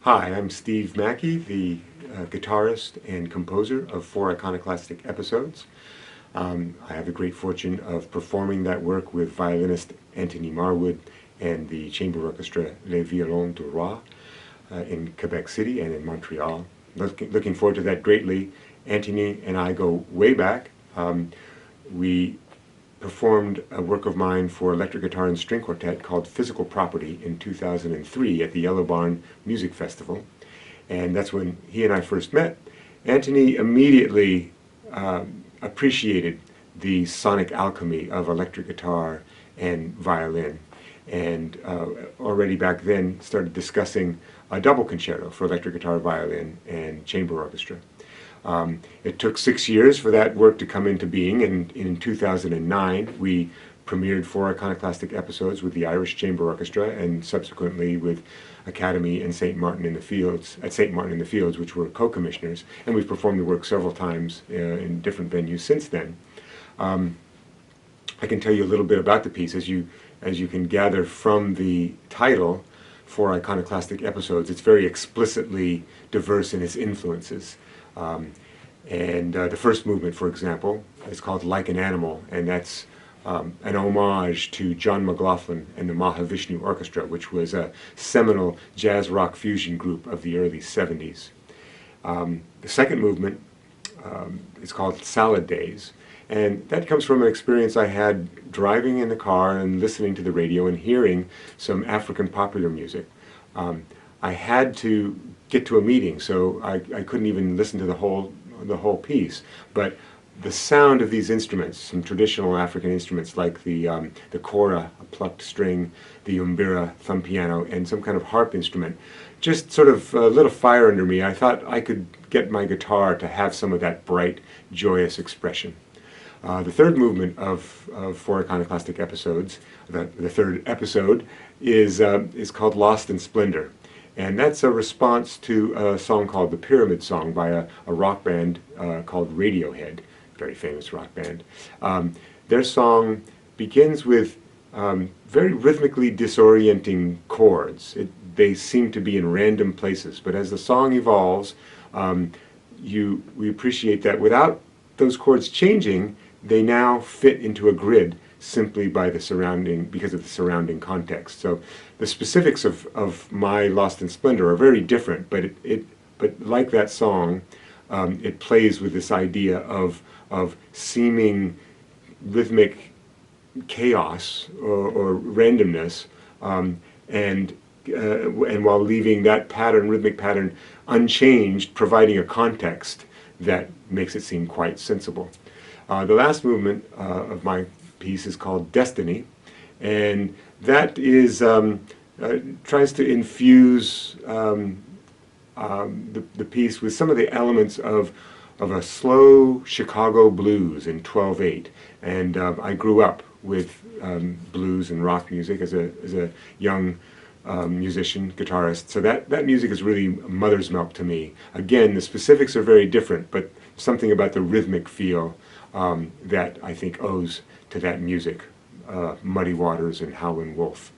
Hi, I'm Steve Mackey, the guitarist and composer of 4 Iconoclastic episodes. I have the great fortune of performing that work with violinist Anthony Marwood and the chamber orchestra Les Violons du Roi in Quebec City and in Montreal. Looking forward to that greatly. Anthony and I go way back. We performed a work of mine for electric guitar and string quartet called Physical Property in 2003 at the Yellow Barn Music Festival. And that's when he and I first met. Anthony immediately appreciated the sonic alchemy of electric guitar and violin, and already back then started discussing a double concerto for electric guitar, violin, and chamber orchestra. It took 6 years for that work to come into being, and in 2009 we premiered 4 Iconoclastic episodes with the Irish Chamber Orchestra and subsequently with Academy and St. Martin in the Fields, which were co-commissioners, and we've performed the work several times in different venues since then. I can tell you a little bit about the piece. As you can gather from the title, 4 Iconoclastic episodes, it's very explicitly diverse in its influences. The first movement, for example, is called Like an Animal, and that's an homage to John McLaughlin and the Mahavishnu Orchestra, which was a seminal jazz rock fusion group of the early 70s. The second movement is called Salad Days, and that comes from an experience I had driving in the car and listening to the radio and hearing some African popular music. I had to get to a meeting, so I couldn't even listen to the whole piece. But the sound of these instruments, some traditional African instruments like the kora, a plucked string, the umbira, thumb piano, and some kind of harp instrument, just sort of lit a fire under me. I thought I could get my guitar to have some of that bright, joyous expression. The third movement of 4 Iconoclastic episodes, the third episode, is called Lost in Splendor. And that's a response to a song called The Pyramid Song by a rock band called Radiohead, very famous rock band. Their song begins with very rhythmically disorienting chords. They seem to be in random places, but as the song evolves, we appreciate that without those chords changing, they now fit into a grid simply by because of the surrounding context. So the specifics of my Lost in Splendor are very different, but but like that song, it plays with this idea of seeming rhythmic chaos or randomness, and while leaving that rhythmic pattern unchanged, providing a context that makes it seem quite sensible. The last movement of my piece is called Destiny, and that is tries to infuse the piece with some of the elements of a slow Chicago blues in 12/8. And I grew up with blues and rock music as a young musician, guitarist, so that music is really mother's milk to me. Again, the specifics are very different, but something about the rhythmic feel that I think owes to that music, Muddy Waters and Howlin' Wolf.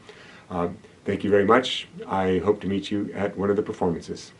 Thank you very much. I hope to meet you at one of the performances.